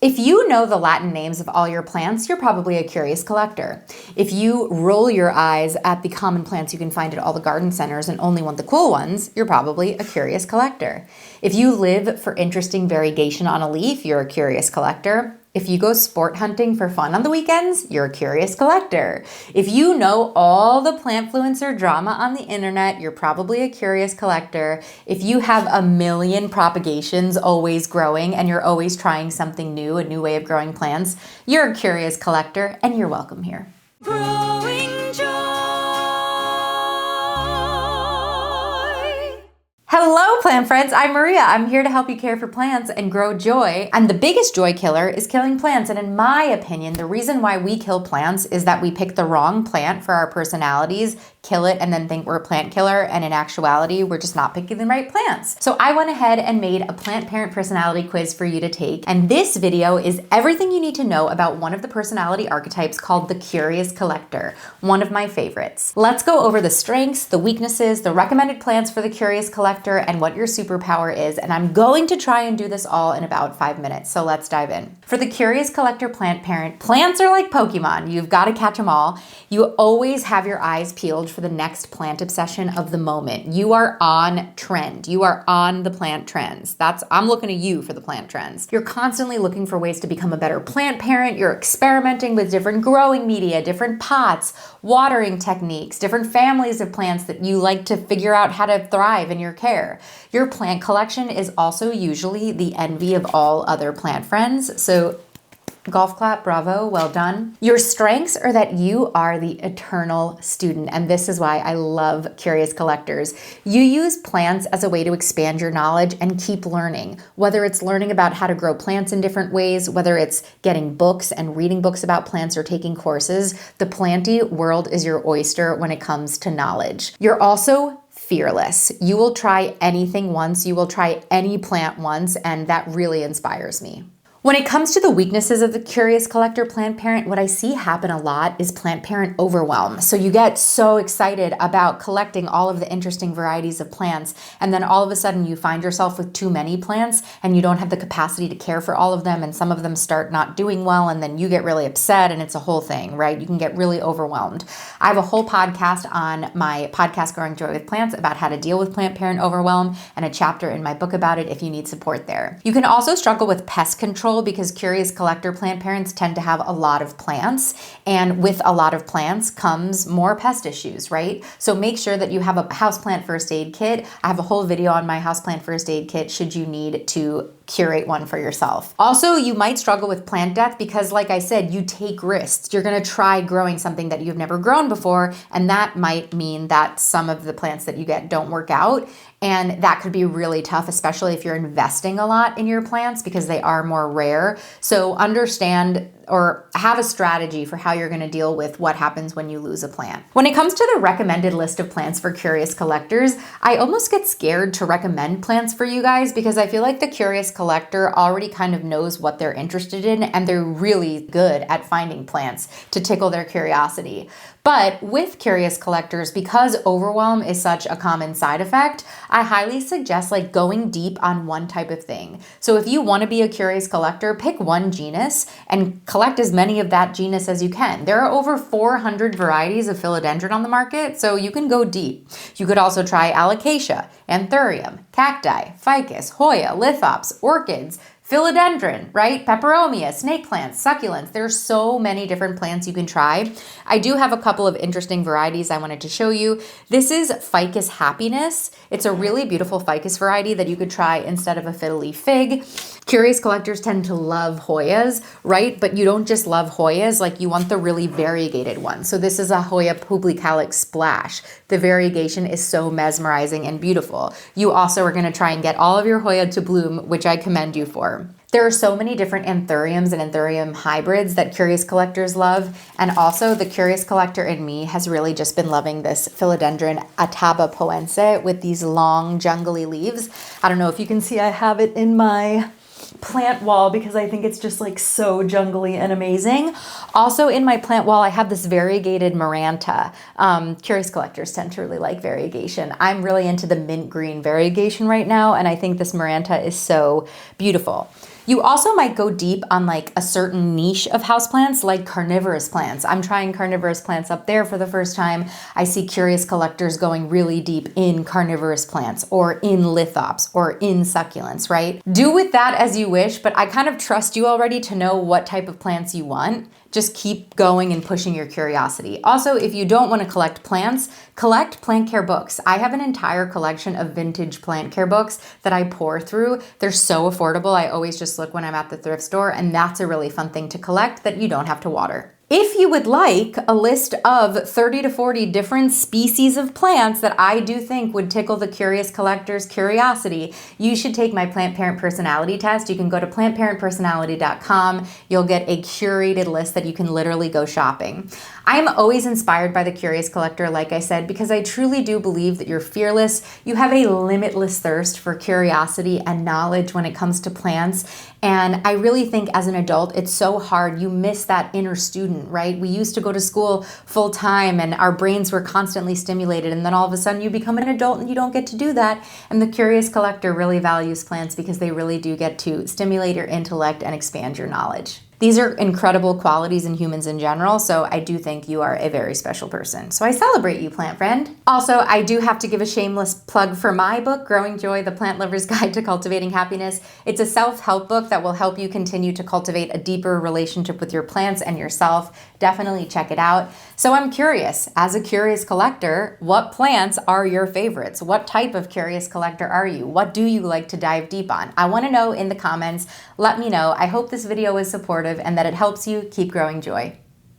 If you know the Latin names of all your plants, you're probably a curious collector. If you roll your eyes at the common plants you can find at all the garden centers and only want the cool ones, you're probably a curious collector. If you live for interesting variegation on a leaf, you're a curious collector. If you go sport hunting for fun on the weekends, you're a curious collector. If you know all the plantfluencer drama on the internet, you're probably a curious collector. If you have a million propagations always growing and you're always trying something new, a new way of growing plants, you're a curious collector and you're welcome here. Growing joy. Hello, plant friends. I'm Maria. I'm here to help you care for plants and grow joy. And the biggest joy killer is killing plants. And in my opinion, the reason why we kill plants is that we pick the wrong plant for our personalities, kill it, and then think we're a plant killer. And in actuality, we're just not picking the right plants. So I went ahead and made a plant parent personality quiz for you to take. And this video is everything you need to know about one of the personality archetypes called the curious collector, one of my favorites. Let's go over the strengths, the weaknesses, the recommended plants for the curious collector, and what your superpower is. And I'm going to try and do this all in about 5 minutes. So let's dive in. For the curious collector plant parent, plants are like Pokemon. You've got to catch them all. You always have your eyes peeled for the next plant obsession of the moment. You are on trend. You are on the plant trends. I'm looking at you for the plant trends. You're constantly looking for ways to become a better plant parent. You're experimenting with different growing media, different pots, watering techniques, different families of plants that you like to figure out how to thrive in your care. Your plant collection is also usually the envy of all other plant friends. So golf clap, bravo, well done. Your strengths are that you are the eternal student, and this is why I love curious collectors. You use plants as a way to expand your knowledge and keep learning, whether it's learning about how to grow plants in different ways, whether it's getting books and reading books about plants or taking courses. The planty world is your oyster when it comes to knowledge. You're also fearless. You will try anything once, you will try any plant once, and that really inspires me. When it comes to the weaknesses of the curious collector plant parent, what I see happen a lot is plant parent overwhelm. So you get so excited about collecting all of the interesting varieties of plants, and then all of a sudden you find yourself with too many plants and you don't have the capacity to care for all of them, and some of them start not doing well, and then you get really upset, and it's a whole thing, right? You can get really overwhelmed. I have a whole podcast on my podcast, Growing Joy with Plants, about how to deal with plant parent overwhelm, and a chapter in my book about it if you need support there. You can also struggle with pest control because curious collector plant parents tend to have a lot of plants, and with a lot of plants comes more pest issues, right? So make sure that you have a houseplant first aid kit. I have a whole video on my houseplant first aid kit should you need to curate one for yourself. Also, you might struggle with plant death because, like I said, you take risks. You're gonna try growing something that you've never grown before, and that might mean that some of the plants that you get don't work out. And that could be really tough, especially if you're investing a lot in your plants because they are more rare. So understand or have a strategy for how you're going to deal with what happens when you lose a plant. When it comes to the recommended list of plants for curious collectors, I almost get scared to recommend plants for you guys because I feel like the curious collector already kind of knows what they're interested in, and they're really good at finding plants to tickle their curiosity. But with curious collectors, because overwhelm is such a common side effect, I highly suggest going going on one type of thing. So if you want to be a curious collector, pick one genus and collect as many of that genus as you can. There are over 400 varieties of philodendron on the market, so you can go deep. You could also try alocasia, anthurium, cacti, ficus, hoya, lithops, orchids, philodendron, right? Peperomia, snake plants, succulents. There's so many different plants you can try. I do have a couple of interesting varieties I wanted to show you. This is Ficus Happiness. It's a really beautiful ficus variety that you could try instead of a fiddle leaf fig. Curious collectors tend to love Hoyas, right? But you don't just love Hoyas, you want the really variegated one. So this is a Hoya publicalis splash. The variegation is so mesmerizing and beautiful. You also are gonna try and get all of your Hoya to bloom, which I commend you for. There are so many different anthuriums and anthurium hybrids that curious collectors love. And also the curious collector in me has really just been loving this philodendron Ataba poense with these long jungly leaves. I don't know if you can see, I have it in my plant wall because I think it's just so jungly and amazing. Also in my plant wall, I have this variegated Maranta. Curious collectors tend to really like variegation. I'm really into the mint green variegation right now, and I think this Maranta is so beautiful. You also might go deep on like a certain niche of houseplants, like carnivorous plants. I'm trying carnivorous plants up there for the first time. I see curious collectors going really deep in carnivorous plants or in lithops or in succulents, right? Do with that as you wish, but I kind of trust you already to know what type of plants you want. Just keep going and pushing your curiosity. Also, if you don't want to collect plants, collect plant care books. I have an entire collection of vintage plant care books that I pour through. They're so affordable. I always just look when I'm at the thrift store, and that's a really fun thing to collect that you don't have to water. If you would like a list of 30 to 40 different species of plants that I do think would tickle the curious collector's curiosity, you should take my Plant Parent Personality test. You can go to plantparentpersonality.com. You'll get a curated list that you can literally go shopping. I am always inspired by the curious collector, like I said, because I truly do believe that you're fearless. You have a limitless thirst for curiosity and knowledge when it comes to plants. And I really think as an adult, it's so hard. You miss that inner student, right? We used to go to school full time and our brains were constantly stimulated. And then all of a sudden you become an adult and you don't get to do that. And the curious collector really values plants because they really do get to stimulate your intellect and expand your knowledge. These are incredible qualities in humans in general, so I do think you are a very special person. So I celebrate you, plant friend. Also, I do have to give a shameless plug for my book, Growing Joy, The Plant Lover's Guide to Cultivating Happiness. It's a self-help book that will help you continue to cultivate a deeper relationship with your plants and yourself. Definitely check it out. So I'm curious, as a curious collector, what plants are your favorites? What type of curious collector are you? What do you like to dive deep on? I want to know in the comments. Let me know. I hope this video was supportive and that it helps you keep growing joy.